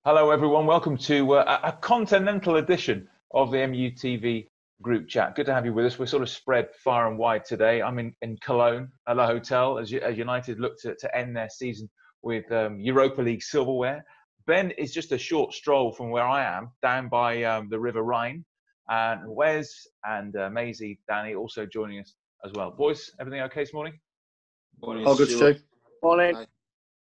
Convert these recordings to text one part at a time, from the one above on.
Hello, everyone. Welcome to a continental edition of the MUTV group chat. Good to have you with us. We're sort of spread far and wide today. I'm in Cologne at the hotel as United look to end their season with Europa League silverware. Ben is just a short stroll from where I am, down by the River Rhine. And Wes and Maisie, Danny also joining us as well. Boys, everything okay this morning? Morning. All good, Stu. Morning.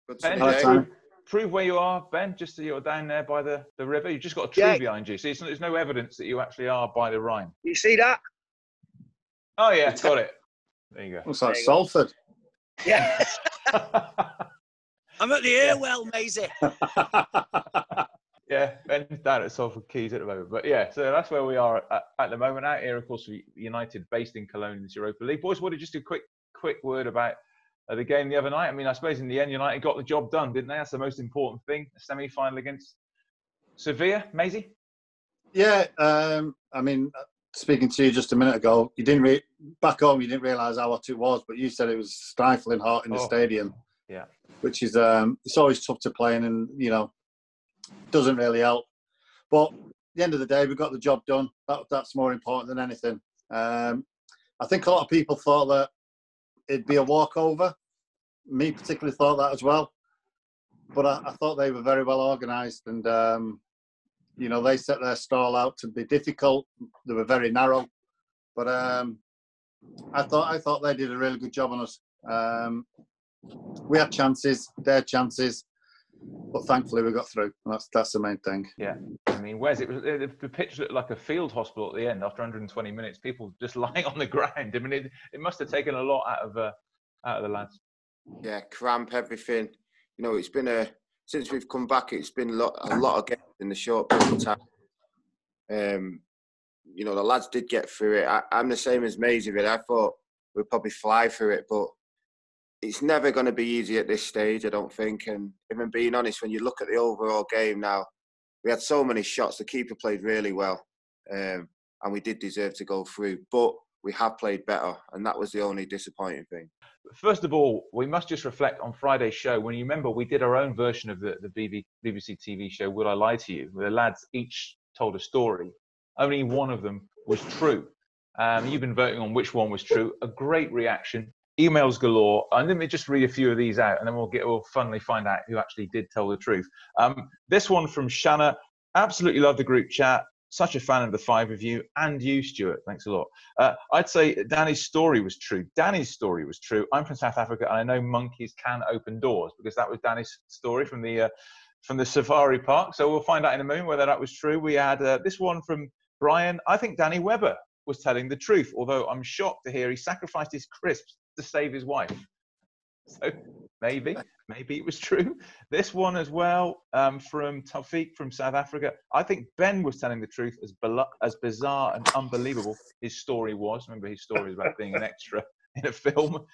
Good Ben, prove where you are, Ben, just so you're down there by the river. You've just got a tree behind you. So there's no evidence that you actually are by the Rhine. You see that? Oh, yeah, got it. There you go. Looks like Salford. Yeah. I'm at the Irwell, Maisie. Yeah, Ben's down at Salford Quays at the moment. But yeah, so that's where we are at the moment. Out here, of course, United based in Cologne in the Europa League. Boys, what did just a quick word about the game the other night? I mean, I suppose in the end, United got the job done, didn't they? That's the most important thing. A semi-final against Sevilla. Maisie? Yeah, I mean, speaking to you just a minute ago, you didn't back home. You didn't realise how hot it was, but you said it was stifling hot in the stadium. Yeah, which is it's always tough to play in, and doesn't really help. But at the end of the day, we got the job done. That's more important than anything. I think a lot of people thought that it'd be a walkover. Me particularly thought that as well. But I thought they were very well organised, and they set their stall out to be difficult. They were very narrow, but I thought they did a really good job on us. We had chances, their chances, but thankfully we got through. And that's the main thing. Yeah, I mean, Wes, the pitch looked like a field hospital at the end after 120 minutes. People just lying on the ground. I mean, it must have taken a lot out of the lads. Yeah, cramp, everything. It's been since we've come back, it's been a lot of games in the short period of time. The lads did get through it. I'm the same as Maisie, really. I thought we'd probably fly through it, but it's never going to be easy at this stage, I don't think. And if I'm being honest, when you look at the overall game now, we had so many shots. The keeper played really well, and we did deserve to go through. But we have played better, and that was the only disappointing thing. First of all, we must just reflect on Friday's show. When you remember, we did our own version of the BBC TV show, Would I Lie to You? Where the lads each told a story. Only one of them was true. You've been voting on which one was true. A great reaction. Emails galore. And let me just read a few of these out, and then we'll finally find out who actually did tell the truth. This one from Shanna. Absolutely love the group chat. Such a fan of the five of you, and you, Stuart. Thanks a lot. I'd say Danny's story was true. Danny's story was true. I'm from South Africa, and I know monkeys can open doors, because that was Danny's story from the safari park. So we'll find out in a moment whether that was true. We had this one from Brian. I think Danny Webber was telling the truth, although I'm shocked to hear he sacrificed his crisps to save his wife. So maybe it was true. This one as well from Taufik from South Africa. I think Ben was telling the truth, as bizarre and unbelievable his story was. Remember, his story is about being an extra in a film.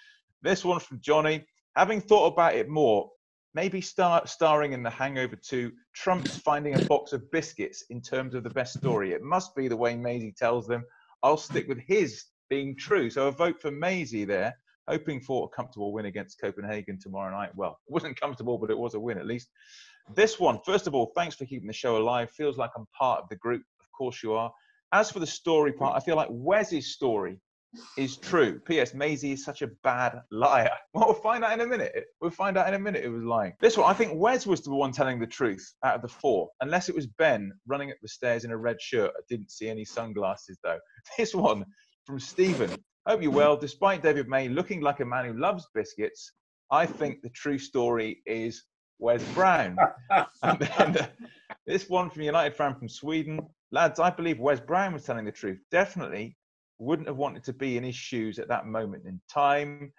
This one from Johnny. Having thought about it more, maybe starring in The Hangover 2, Trump's finding a box of biscuits in terms of the best story. It must be the way Maisie tells them. I'll stick with his being true. So a vote for Maisie there. Hoping for a comfortable win against Copenhagen tomorrow night. Well, it wasn't comfortable, but it was a win at least. This one, first of all, thanks for keeping the show alive. Feels like I'm part of the group. Of course you are. As for the story part, I feel like Wes's story is true. P.S. Maisie is such a bad liar. Well, we'll find out in a minute. We'll find out in a minute who was lying. This one, I think Wes was the one telling the truth out of the four, unless it was Ben running up the stairs in a red shirt. I didn't see any sunglasses, though. This one from Stephen. Hope you're well. Despite David May looking like a man who loves biscuits, I think the true story is Wes Brown. And then this one from United fan from Sweden. Lads, I believe Wes Brown was telling the truth. Definitely wouldn't have wanted to be in his shoes at that moment in time.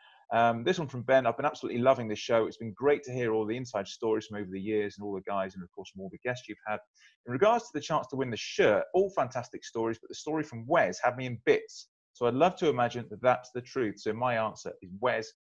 This one from Ben. I've been absolutely loving this show. It's been great to hear all the inside stories from over the years and all the guys, and of course from all the guests you've had. In regards to the chance to win the shirt, all fantastic stories, but the story from Wes had me in bits. So I'd love to imagine that that's the truth. So my answer is Wes.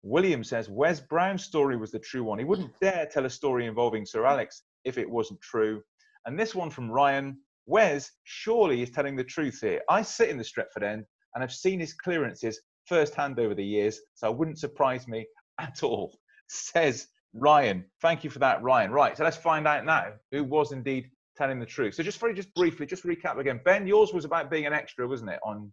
William says Wes Brown's story was the true one. He wouldn't dare tell a story involving Sir Alex if it wasn't true. And this one from Ryan. Wes surely is telling the truth here. I sit in the Stretford end and have seen his clearances firsthand over the years, so it wouldn't surprise me at all, says Ryan. Thank you for that, Ryan. Right, so let's find out now who was indeed telling the truth. So just briefly, just recap again. Ben, yours was about being an extra, wasn't it, on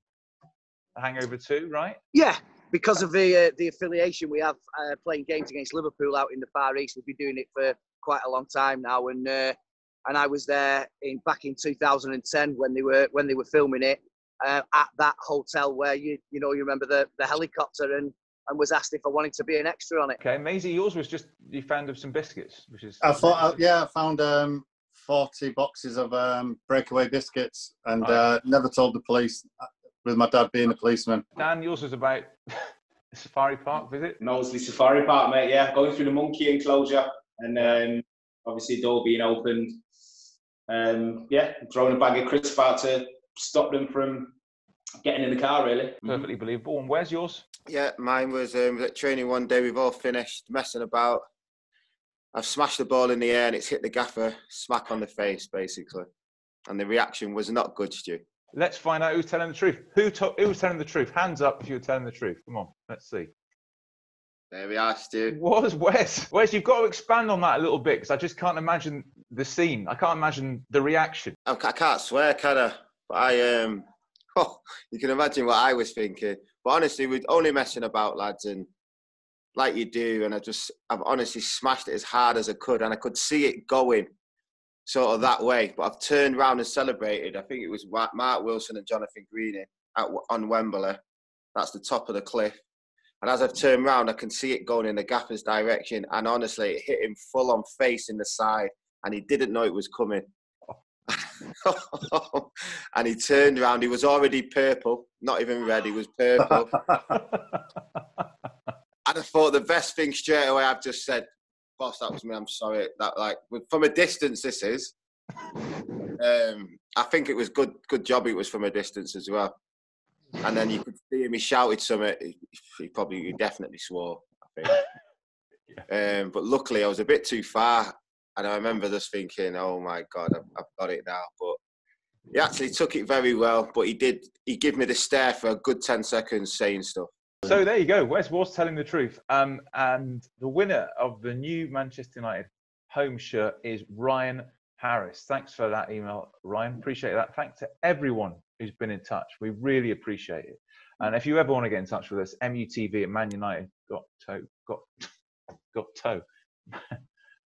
Hangover 2, right? Yeah, because of the affiliation we have playing games against Liverpool out in the Far East. We've been doing it for quite a long time now, and I was there back in 2010 when they were filming it at that hotel where you remember the helicopter, and was asked if I wanted to be an extra on it. Okay, Maisie, yours was just you found some biscuits, which is. I found 40 boxes of breakaway biscuits, and never told the police. With my dad being a policeman. Dan, yours was about Safari Park visit? Knowsley Safari Park, mate, yeah. Going through the monkey enclosure and obviously door being opened. Throwing a bag of crisps out to stop them from getting in the car, really. Perfectly believable. And where's yours? Yeah, mine was at training one day. We've all finished messing about. I've smashed the ball in the air and it's hit the gaffer smack on the face, basically. And the reaction was not good, Stu. Let's find out who's telling the truth. Who was telling the truth? Hands up if you were telling the truth. Come on, let's see. There we are, Stu. Wes, you've got to expand on that a little bit, because I just can't imagine the scene. I can't imagine the reaction. I can't swear, can I? But you can imagine what I was thinking. But honestly, we're only messing about, lads, and like you do. And I've honestly smashed it as hard as I could, and I could see it going sort of that way. But I've turned round and celebrated. I think it was Mark Wilson and Jonathan Greening on Wembley. That's the top of the cliff. And as I've turned round, I can see it going in the gaffer's direction. And honestly, it hit him full on face in the side. And he didn't know it was coming. And he turned around. He was already purple. Not even red. He was purple. And I thought the best thing straight away, I've just said, boss, that was me. I'm sorry. That, like, from a distance, this is. I think it was good job it was from a distance as well. And then you could see him. He shouted something. He definitely swore, I think. But luckily, I was a bit too far, and I remember just thinking, "Oh my God, I've got it now." But he actually took it very well. But he gave me the stare for a good 10 seconds, saying stuff. So there you go. Wes was telling the truth. And the winner of the new Manchester United home shirt is Ryan Harris. Thanks for that email, Ryan. Appreciate that. Thanks to everyone who's been in touch. We really appreciate it. And if you ever want to get in touch with us, MUTV@manunited.co.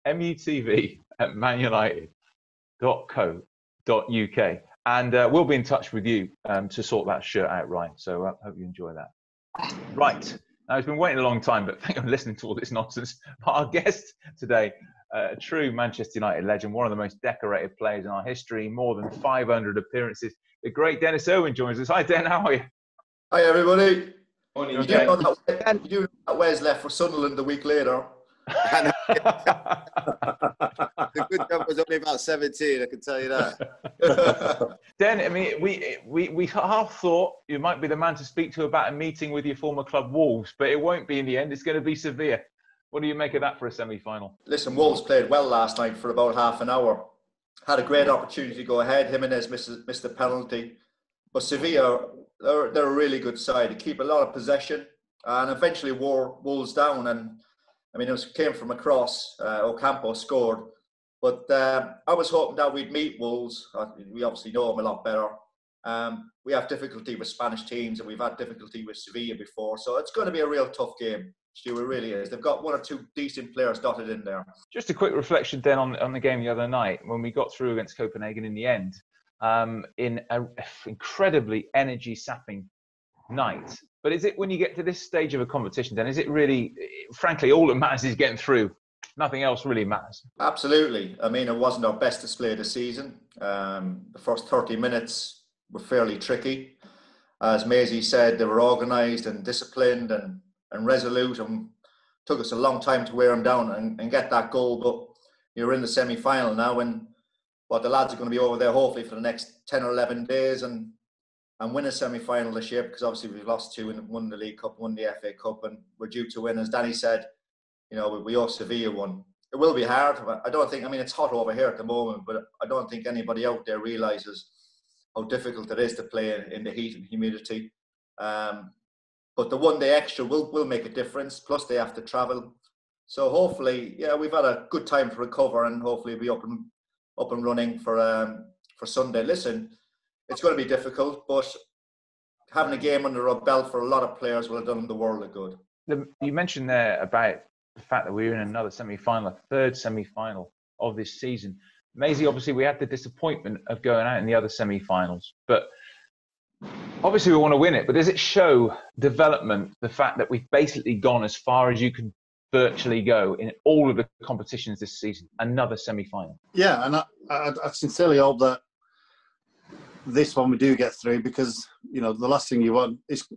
MUTV@manunited.co.uk. And we'll be in touch with you to sort that shirt out, Ryan. So I hope you enjoy that. Right. Now, it's been waiting a long time, but thank you for listening to all this nonsense. Our guest today, a true Manchester United legend, one of the most decorated players in our history, more than 500 appearances. The great Denis Irwin joins us. Hi, Den, how are you? Hi, everybody. Morning, You do know that Wes left for Sunderland a week later. The good job was only about 17, I can tell you that. Den, I mean, we half thought you might be the man to speak to about a meeting with your former club Wolves, but it won't be in the end. It's going to be Sevilla. What do you make of that for a semi-final? Listen, Wolves played well last night for about half an hour. Had a great opportunity to go ahead. Jimenez missed the penalty. But Sevilla, they're a really good side. They keep a lot of possession and eventually wore Wolves down. And I mean, it came from across. Ocampo scored. But I was hoping that we'd meet Wolves. We obviously know them a lot better. We have difficulty with Spanish teams, and we've had difficulty with Sevilla before. So it's going to be a real tough game, Stu. It really is. They've got one or two decent players dotted in there. Just a quick reflection then on the game the other night when we got through against Copenhagen in the end, in an incredibly energy-sapping night. But is it when you get to this stage of a competition, then is it really, frankly, all that matters is getting through? Nothing else really matters. Absolutely. I mean, it wasn't our best display of the season. The first 30 minutes were fairly tricky. As Maisie said, they were organised and disciplined and resolute, and took us a long time to wear them down and get that goal. But you're in the semi-final now, and the lads are going to be over there hopefully for the next 10 or 11 days and win a semi-final this year, because obviously we've lost two and won the League Cup, won the FA Cup, and we're due to win. As Danny said, you know, we owe Sevilla one. It will be hard. I mean, it's hot over here at the moment, but I don't think anybody out there realises how difficult it is to play in the heat and humidity. But the one day extra will make a difference. Plus, they have to travel. So hopefully, yeah, we've had a good time to recover, and hopefully be up and running for Sunday. Listen, it's going to be difficult, but having a game under our belt for a lot of players will have done the world of good. You mentioned there about the fact that we're in another semi-final, a third semi-final of this season. Maisie, obviously, we had the disappointment of going out in the other semi-finals, but obviously we want to win it. But does it show development, the fact that we've basically gone as far as you can virtually go in all of the competitions this season, another semi-final? Yeah, and I sincerely hope that this one we do get through, because the last thing you want is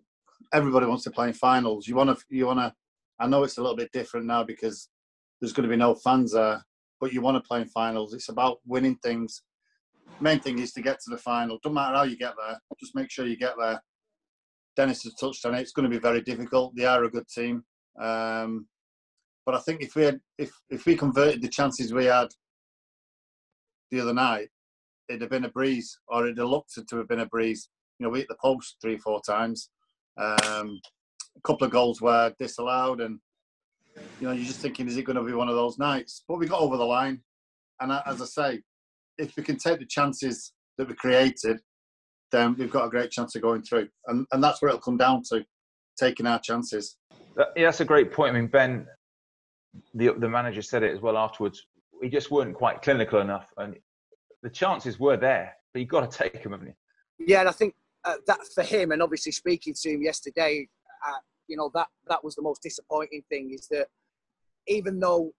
everybody wants to play in finals. You want to. I know it's a little bit different now because there's going to be no fans there, but you want to play in finals. It's about winning things. Main thing is to get to the final. Doesn't matter how you get there, just make sure you get there. Denis has touched on it. It's going to be very difficult. They are a good team, but I think if we converted the chances we had the other night, it'd have been a breeze, or it'd have looked to have been a breeze. We hit the post 3-4 times. A couple of goals were disallowed, and you're just thinking, is it going to be one of those nights? But we got over the line, and as I say, if we can take the chances that we created, then we've got a great chance of going through, and that's where it'll come down to, taking our chances. Yeah, that's a great point. I mean, Ben, the manager, said it as well afterwards. We just weren't quite clinical enough, and the chances were there, but you've got to take them, haven't you? Yeah, and I think that for him, and obviously speaking to him yesterday, that was the most disappointing thing, is that even though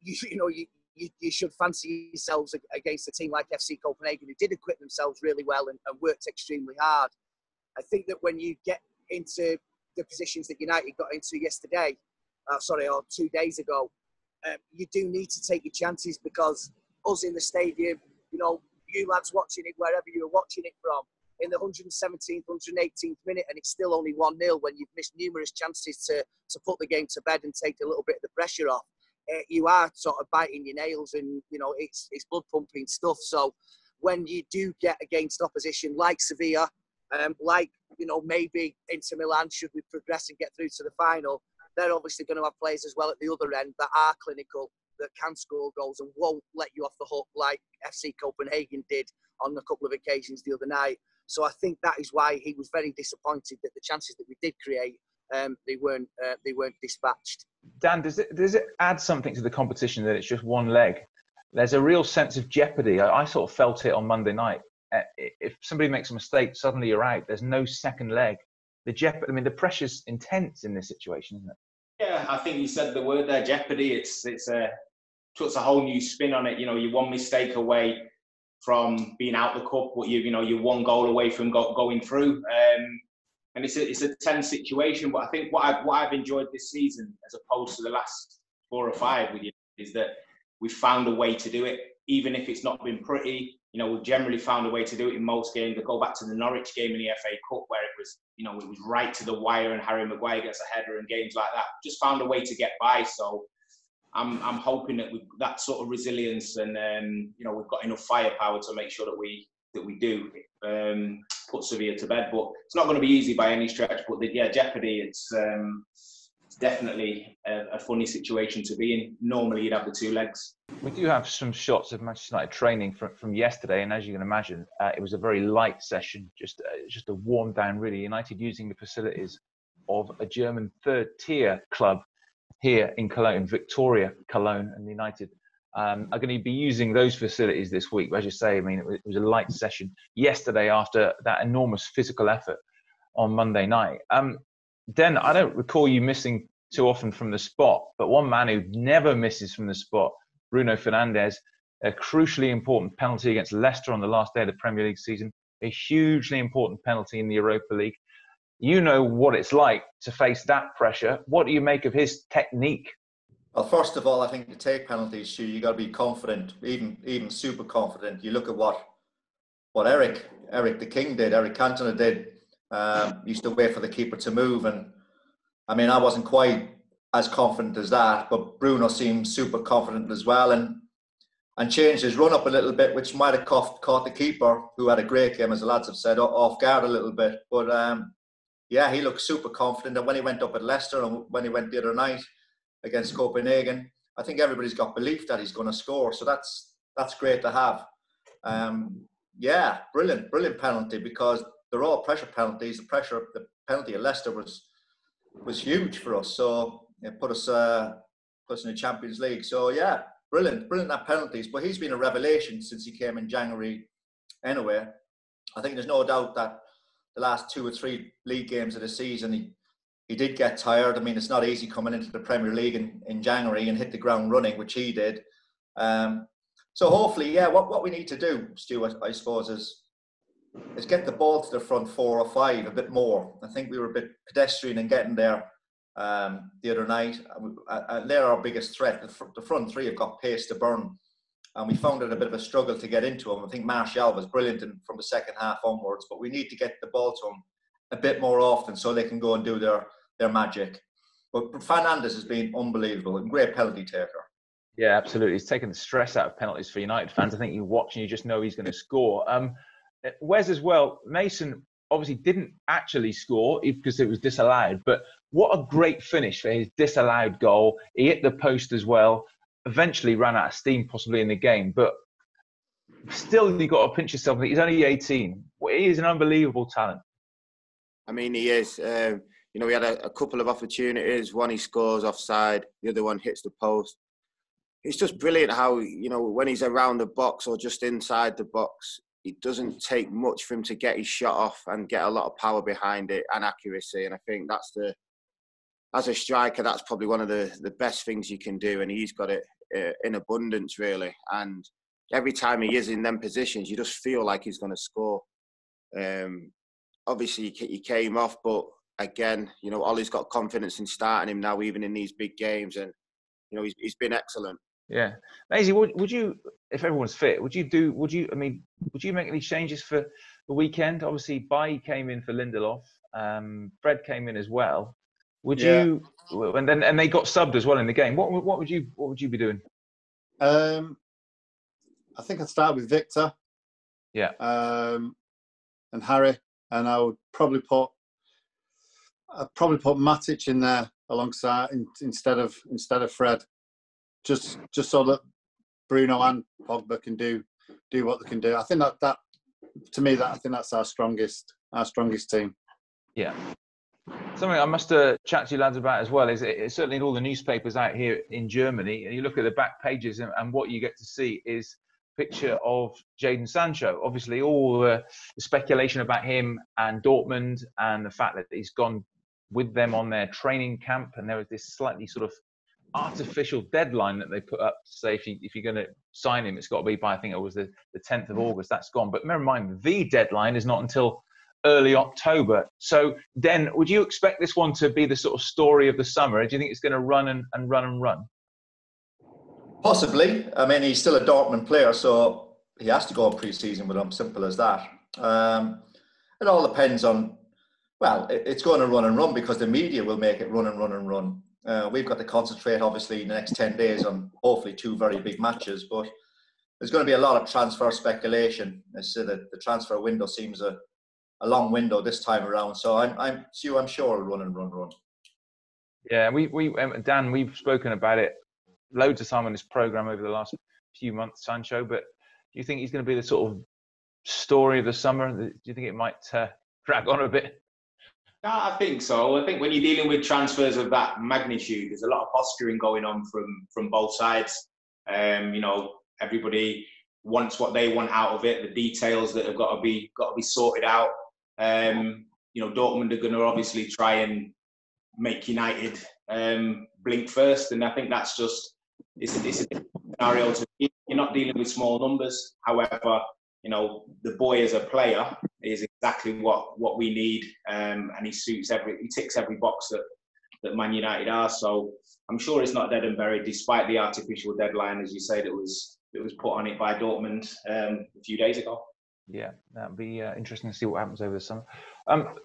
you should fancy yourselves against a team like FC Copenhagen, who did equip themselves really well and worked extremely hard, I think that when you get into the positions that United got into yesterday, or 2 days ago, you do need to take your chances, because us in the stadium, you lads watching it wherever you were watching it from, in the 117th, 118th minute, and it's still only 1-0 when you've missed numerous chances to put the game to bed and take a little bit of the pressure off. You are sort of biting your nails, and it's blood pumping stuff. So when you do get against opposition like Sevilla, maybe Inter Milan, should we progress and get through to the final, they're obviously going to have players as well at the other end that are clinical, that can score goals and won't let you off the hook like FC Copenhagen did on a couple of occasions the other night. So I think that is why he was very disappointed that the chances that we did create, they weren't dispatched. Dan, does it add something to the competition that it's just one leg? There's a real sense of jeopardy. I sort of felt it on Monday night. If somebody makes a mistake, suddenly you're out. There's no second leg. The pressure's intense in this situation, isn't it? Yeah, I think you said the word there, jeopardy. It puts a whole new spin on it. You're one mistake away from being out the cup, but you're one goal away from going through. And it's a tense situation. But I think what I've enjoyed this season, as opposed to the last 4 or 5 with you, is that we've found a way to do it, even if it's not been pretty. We've generally found a way to do it in most games. I go back to the Norwich game in the FA Cup, where it was right to the wire, and Harry Maguire gets a header, and games like that. Just found a way to get by. So I'm hoping that with that sort of resilience, and we've got enough firepower to make sure that we do put Sevilla to bed. But it's not going to be easy by any stretch. But jeopardy. It's definitely a funny situation to be in. Normally, you'd have the 2 legs. We do have some shots of Manchester United training from yesterday, and as you can imagine, it was a very light session, just a warm down, really. United using the facilities of a German third-tier club here in Cologne, Victoria Cologne, and United are going to be using those facilities this week. But as you say, it was a light session yesterday after that enormous physical effort on Monday night. Den, I don't recall you missing too often from the spot, but one man who never misses from the spot, Bruno Fernandes, a crucially important penalty against Leicester on the last day of the Premier League season, a hugely important penalty in the Europa League. You know what it's like to face that pressure. What do you make of his technique? Well, first of all, I think to take penalties, you got to be confident, even super confident. You look at what Eric the King did, Eric Cantona did. Used to wait for the keeper to move, and I wasn't quite as confident as that, but Bruno seemed super confident as well, and changed his run up a little bit, which might have caught the keeper, who had a great game, as the lads have said, off guard a little bit. But he looked super confident, and when he went up at Leicester and when he went the other night against Copenhagen. I think everybody's got belief that he's going to score, so that's great to have. Yeah, brilliant penalty, because they're all pressure penalties. The penalty at Leicester was huge for us, so it put us in the Champions League. So yeah, brilliant at penalties. But he's been a revelation since he came in January. Anyway, I think there's no doubt that the last 2 or 3 league games of the season, he did get tired. I mean, it's not easy coming into the Premier League in January and hit the ground running, which he did. So hopefully, yeah, what we need to do, Stu, I suppose, is get the ball to the front 4 or 5 a bit more. I think we were a bit pedestrian in getting there the other night. They're our biggest threat. The front 3 have got pace to burn, and we found it a bit of a struggle to get into them. I think Martial was brilliant from the second half onwards, but we need to get the ball to them a bit more often so they can go and do their magic. But Fernandes has been unbelievable and great penalty taker. Yeah, absolutely. He's taken the stress out of penalties for United fans. I think you watch and you just know he's going to score. Wes as well, Mason obviously didn't actually score because it was disallowed, but what a great finish for his disallowed goal. He hit the post as well, eventually ran out of steam possibly in the game, but still you've got to pinch yourself. He's only 18. He is an unbelievable talent. I mean, he is. We had a couple of opportunities. One he scores offside, the other one hits the post. It's just brilliant how, when he's around the box or just inside the box, it doesn't take much for him to get his shot off and get a lot of power behind it and accuracy. And I think as a striker, that's probably one of the best things you can do. And he's got it in abundance, really. And every time he is in them positions, you just feel like he's going to score. Obviously, he came off, but again, Ollie's got confidence in starting him now, even in these big games. And, he's been excellent. Yeah. Maisie, would you, if everyone's fit, would you make any changes for the weekend? Obviously, Bailly came in for Lindelof. Fred came in as well. Would you, and they got subbed as well in the game. What would you be doing? I think I'd start with Victor. Yeah. And Harry, and I would probably put Matic in there alongside instead of Fred. Just so that Bruno and Pogba can do what they can do. I think that to me, I think that's our strongest team. Yeah. Something I must chat to you lads about as well is it's certainly in all the newspapers out here in Germany, and you look at the back pages and what you get to see is a picture of Jadon Sancho. Obviously, all the speculation about him and Dortmund and the fact that he's gone with them on their training camp, and there was this slightly sort of artificial deadline that they put up to say if you're going to sign him, it's got to be by, I think it was the 10th of August. That's gone. But bear in mind, the deadline is not until early October. So, Den, would you expect this one to be the sort of story of the summer? Do you think it's going to run and run? Possibly. I mean, he's still a Dortmund player, so he has to go pre-season with them. Simple as that. It all depends on. Well, it's going to run and run because the media will make it run and run and run. We've got to concentrate, obviously, in the next 10 days on hopefully 2 very big matches. But there's going to be a lot of transfer speculation. As I said, the transfer window seems a long window this time around. So I'm sure it'll run and run. Yeah, Dan, we've spoken about it loads of time on this programme over the last few months, Sancho. But do you think he's going to be the sort of story of the summer? Do you think it might drag on a bit? No, I think so. I think when you're dealing with transfers of that magnitude, there's a lot of posturing going on from both sides. Everybody wants what they want out of it. The details that have got to be sorted out. Dortmund are going to obviously try and make United blink first, and I think that's just it's a scenario. You're not dealing with small numbers. However, the boy as a player is exactly what we need, and he ticks every box that Man United are. So I'm sure it's not dead and buried, despite the artificial deadline, as you said, it was put on it by Dortmund a few days ago. Yeah, that'd be interesting to see what happens over the summer.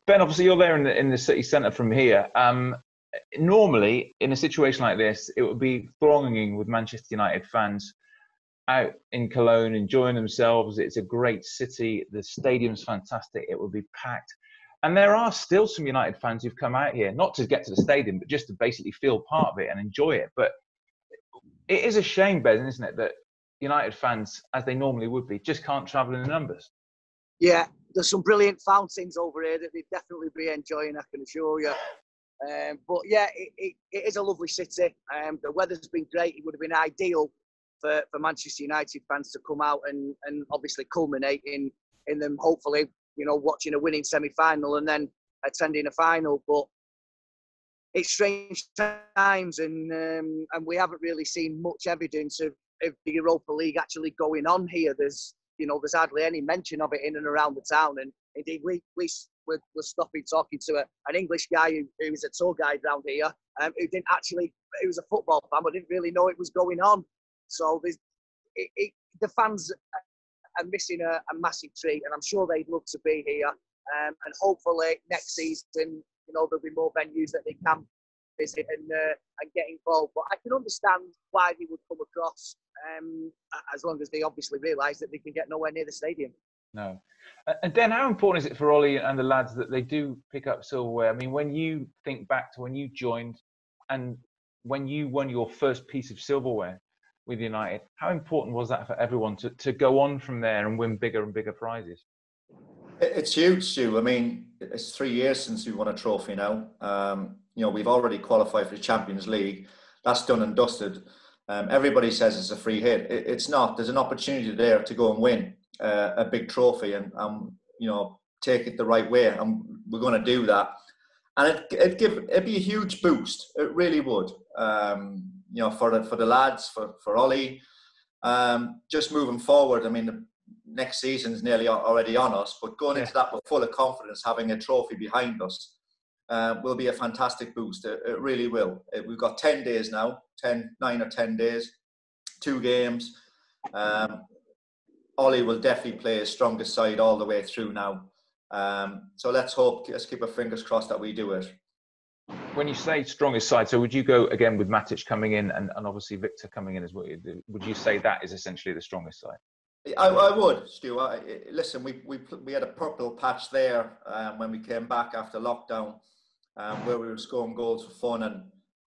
Ben, obviously you're there in the city centre from here. Normally, in a situation like this, it would be thronging with Manchester United fans out in Cologne, enjoying themselves. It's a great city. The stadium's fantastic. It would be packed. And there are still some United fans who've come out here, not to get to the stadium, but just to basically feel part of it and enjoy it. But it is a shame, Ben, isn't it, that United fans, as they normally would be, just can't travel in the numbers. Yeah, there's some brilliant fountains over here that they'd definitely be enjoying, I can assure you. But yeah, it is a lovely city. The weather's been great. It would have been ideal for Manchester United fans to come out and obviously culminate in them, hopefully, watching a winning semi-final and then attending a final. But it's strange times, and we haven't really seen much evidence of the Europa League actually going on here. There's hardly any mention of it in and around the town. And indeed, we're stopping talking to an English guy who was a tour guide around here, who didn't actually, he was a football fan, but didn't really know it was going on. So the fans are missing a massive treat, and I'm sure they'd love to be here. And hopefully next season, there'll be more venues that they can visit and get involved. But I can understand why they would come across, as long as they obviously realise that they can get nowhere near the stadium. No. And Dan, how important is it for Ollie and the lads that they do pick up silverware? I mean, when you think back to when you joined and when you won your first piece of silverware with United, how important was that for everyone to go on from there and win bigger and bigger prizes? It's huge, Stu. I mean, it's 3 years since we won a trophy now. We've already qualified for the Champions League. That's done and dusted. Everybody says it's a free hit. It's not. There's an opportunity there to go and win a big trophy and take it the right way. And we're going to do that. And it'd be a huge boost. It really would. For the lads, for Ollie. Just moving forward, I mean, the next season's nearly already on us, but going into that with full of confidence, having a trophy behind us, will be a fantastic boost. It really will. We've got 10 days now, 9 or 10 days, 2 games. Ollie will definitely play his strongest side all the way through now. So let's keep our fingers crossed that we do it. When you say strongest side, so would you go again with Matic coming in and obviously Victor coming in as well? Would you say that is essentially the strongest side? I would, Stu. Listen, we had a purple patch there when we came back after lockdown, where we were scoring goals for fun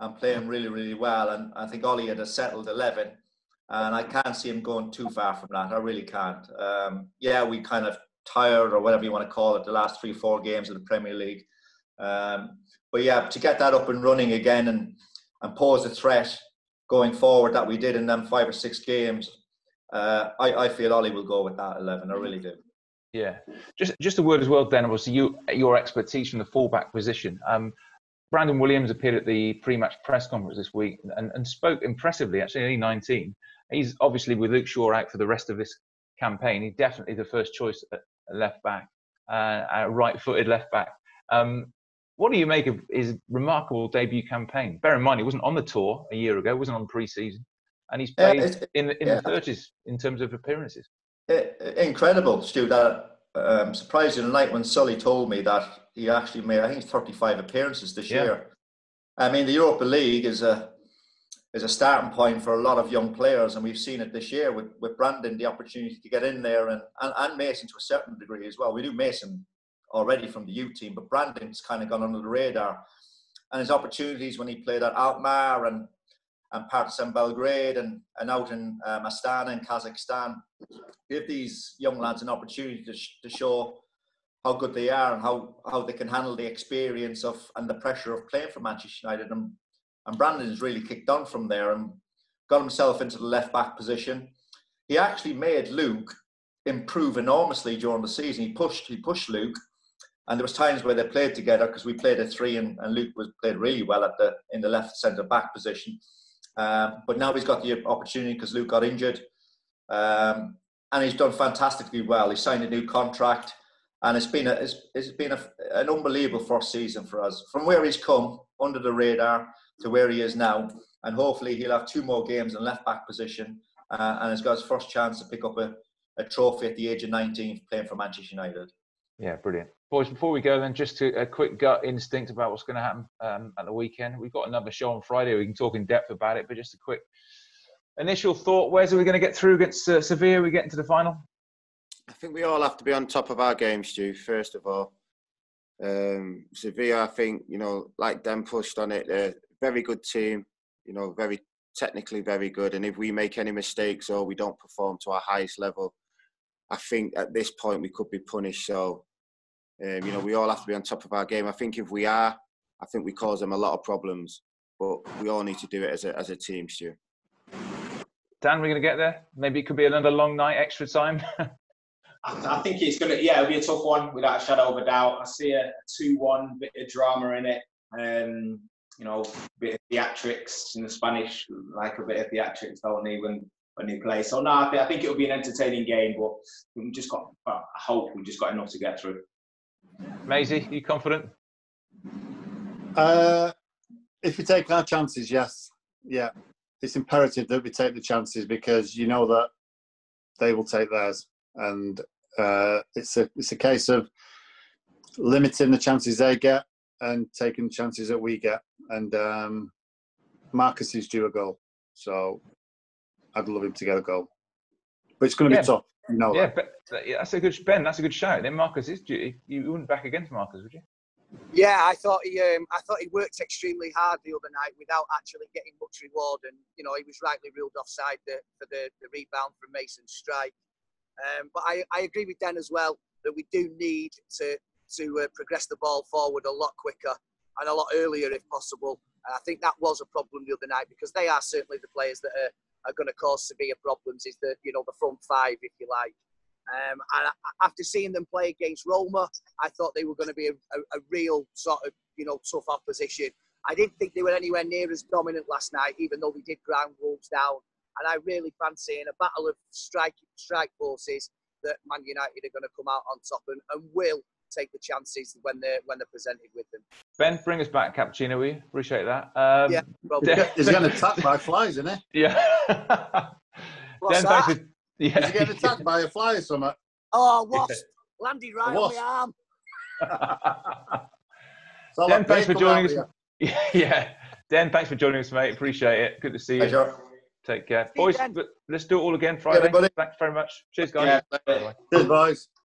and playing really, really well. And I think Ollie had a settled 11, and I can't see him going too far from that. I really can't. We kind of tired, or whatever you want to call it, the last 3-4 games of the Premier League. But yeah, to get that up and running again and pose a threat going forward that we did in them 5 or 6 games, I feel Ollie will go with that 11. I really do. Yeah. Just a word as well, Dan. Obviously, your expertise from the fullback position. Brandon Williams appeared at the pre-match press conference this week and spoke impressively. Actually, only 19. He's obviously with Luke Shaw out for the rest of this campaign. He's definitely the first choice at left back, right-footed left back. What do you make of his remarkable debut campaign? Bear in mind, he wasn't on the tour a year ago, wasn't on pre-season, and he's played in the 30s in terms of appearances. Incredible, Stu. That surprised you tonight when Sully told me that he actually made, I think, 35 appearances this year. I mean, the Europa League is a starting point for a lot of young players, and we've seen it this year with Brandon, the opportunity to get in there, and Mason to a certain degree as well. We knew Mason already from the youth team, but Brandon's kind of gone under the radar. And his opportunities when he played at Alkmaar and Partizan Belgrade and out in Astana in Kazakhstan give these young lads an opportunity to show how good they are and how they can handle the experience of and the pressure of playing for Manchester United. And Brandon's really kicked on from there and got himself into the left back position. He actually made Luke improve enormously during the season. He pushed Luke. And there was times where they played together because we played a 3 and Luke played really well in the left centre back position. But now he's got the opportunity because Luke got injured, and he's done fantastically well. He signed a new contract, and it's been an unbelievable first season for us. From where he's come under the radar to where he is now, and hopefully he'll have 2 more games in left back position, and he's got his first chance to pick up a trophy at the age of 19 playing for Manchester United. Yeah, brilliant. Boys, before we go then, just a quick gut instinct about what's going to happen at the weekend. We've got another show on Friday. We can talk in depth about it, but just a quick initial thought. Where's we going to get through against Sevilla? We get into the final? I think we all have to be on top of our game, Stu, first of all. Sevilla, I think, like Dan pushed on it, they're a very good team, very technically very good. And if we make any mistakes or we don't perform to our highest level, I think at this point we could be punished. So, we all have to be on top of our game. I think if we are, I think we cause them a lot of problems. But we all need to do it as a team, Stu. Dan, we're going to get there? Maybe it could be another long night, extra time? I think it's going to, it'll be a tough one without a shadow of a doubt. I see a 2-1, bit of drama in it. Bit of theatrics in the Spanish, like a bit of theatrics, don't they, when they play. So, no, I think it'll be an entertaining game, but we've just got, I hope we've just got enough to get through. Maisie, you confident? If we take our chances, yes. Yeah. It's imperative that we take the chances because you know that they will take theirs. And it's a case of limiting the chances they get and taking the chances that we get. And Marcus is due a goal. So I'd love him to get a goal. But it's going to be tough. You know that. But that's a good shout. Then Marcus is due. You wouldn't back against Marcus, would you? Yeah, I thought he worked extremely hard the other night without actually getting much reward, and he was rightly ruled offside for the rebound from Mason's strike. But I agree with Den as well that we do need to progress the ball forward a lot quicker and a lot earlier if possible. And I think that was a problem the other night because they are certainly the players that are going to cause severe problems. Is the front five, if you like. And after seeing them play against Roma, I thought they were going to be a real sort of, tough opposition. I didn't think they were anywhere near as dominant last night, even though we did ground Wolves down. And I really fancy in a battle of strike forces that Man United are going to come out on top and will take the chances when they're presented with them. Ben, bring us back, Cappuccino, will you? Appreciate that. Yeah, probably. He's getting attacked by flies, isn't he? Yeah. What's Dan, that? Is he getting attacked by a fly or something? Oh, wasp. Landed right on my arm. Dan, thanks for joining us. Yeah. Dan, thanks for joining us, mate. Appreciate it. Good to see you. Pleasure. Take care. Boys, let's do it all again Friday. Everybody. Thanks very much. Cheers, guys. Yeah. Cheers, boys.